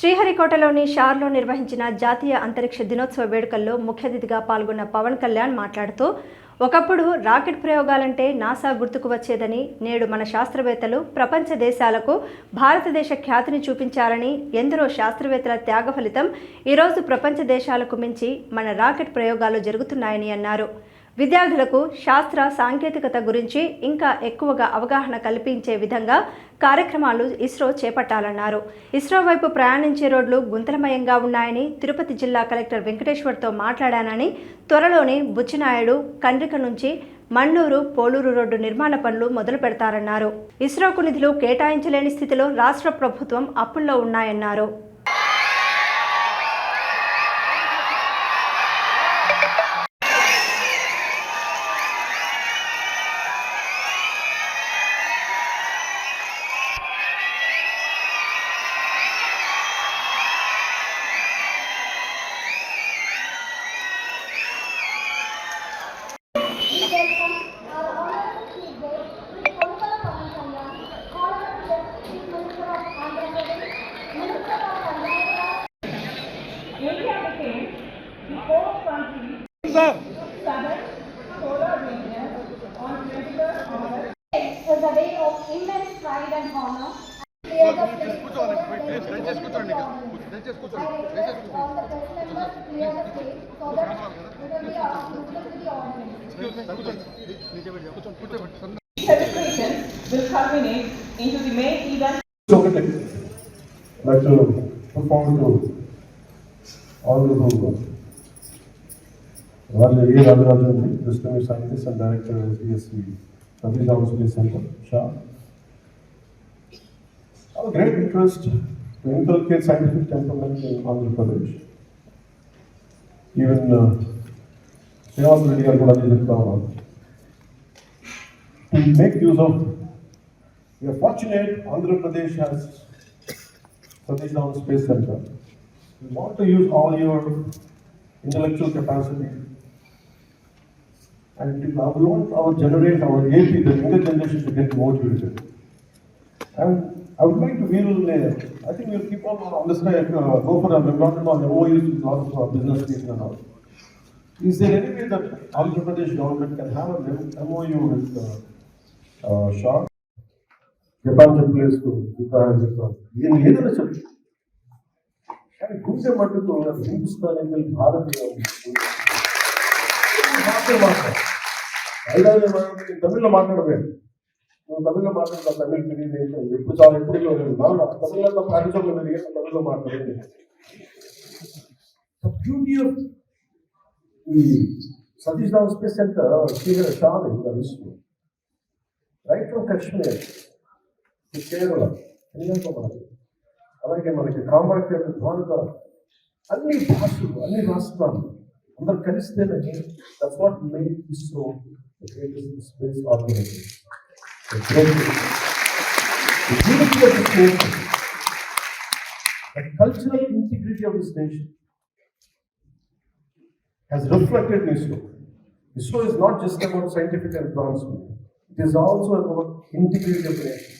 శ్రీహరికోటలోని షార్లో నిర్వహించిన జాతీయ అంతరిక్ష దినోత్సవ వేడుకల్లో ముఖ్య అతిథిగా పాల్గొన్న పవన్ కళ్యాణ్ మాట్లాడుతూ, ఒకప్పుడు రాకెట్ ప్రయోగాలంటే నాసా గుర్తుకు వచ్చేదని, నేడు మన శాస్త్రవేత్తలు ప్రపంచ దేశాలకు భారతదేశ ఖ్యాతిని చూపించారని, ఎందరో శాస్త్రవేత్తల త్యాగ ఫలితం ఈరోజు ప్రపంచ దేశాలకు మించి మన రాకెట్ ప్రయోగాలు జరుగుతున్నాయని అన్నారు. విద్యార్థులకు శాస్త్ర సాంకేతికత గురించి ఇంకా ఎక్కువగా అవగాహన కల్పించే విధంగా కార్యక్రమాలు ఇస్రో చేపట్టాలన్నారు. ఇస్రో వైపు ప్రయాణించే రోడ్లు గుంతలమయంగా ఉన్నాయని, తిరుపతి జిల్లా కలెక్టర్ వెంకటేశ్వర్తో మాట్లాడానని, త్వరలోనే బుచ్చినాయుడు కండ్రిక నుంచి మన్నూరు పోలూరు రోడ్డు నిర్మాణ పనులు మొదలు పెడతారన్నారు. ఇస్రోకు నిధులు కేటాయించలేని స్థితిలో రాష్ట్ర ప్రభుత్వం అప్పుల్లో ఉన్నాయన్నారు. India became the fourth country to southern solar region on 23rd August. It was a day of immense pride and honor. Celebrations will culminate into the main event. Like to perform to Honorable Valerie Ragarajan, Distinguished Scientist and Director of SDSC, Satish Dhawan Space Center, Shah. I have a great interest to inculcate scientific temperament in Andhra Pradesh. Even Srivas Reddy garu kuda cheptaru. To make use of, we are fortunate Andhra Pradesh has Satish Dhawan Space Center. We want to use all your intellectual capacity, and we want our generation, our AP, the younger generation to get motivated. And I would like to I think we'll keep on this way, go for a memorandum on MOUs with lots of business people and all. Is there any way that Andhra Pradesh government can have a MOU with Shah? Japan place to కానీ గుండె మట్టుతో హిందుస్థానీ భారతీయ తమిళ్లో మాట్లాడలేదు. నువ్వు తమిళ్లో మాట్లాడుతా, తమిళ్ తెలియదు, ఎప్పుడు చాలా ఎప్పుడు తమిళ ప్రాంతంలో తమిళ్లో మాట్లాడలేదు. బ్యూటీ ఆఫ్ ఈ సతీష్ ధావన్ స్పేస్ సెంటర్ షాన్ రైట్ ఫ్రమ్ కాశ్మీర్ కేరళ అలాగే మనకి కామాఖ్య భారత అన్ని భాషలు, అన్ని రాష్ట్రాలు అందరు కలిస్తేనే that's what make ISRO the greatest space organisation. The cultural integrity of this nation has reflected in ISRO. ISRO is not just about scientific advancement, it is also about integrity of the nation.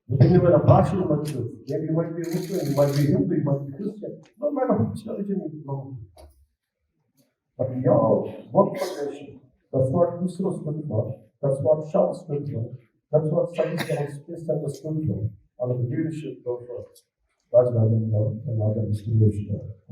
Maybe when a partial mature, maybe you might be Muslim, you might be Hindu, you might be Christian, no matter which religion you belong to. But we all work for the nation. That's what ISRO stood for. That's what Shah stood for. That's what Satish Dhawan Space Center stood for. Under the leadership of Rajarajan and other distinguished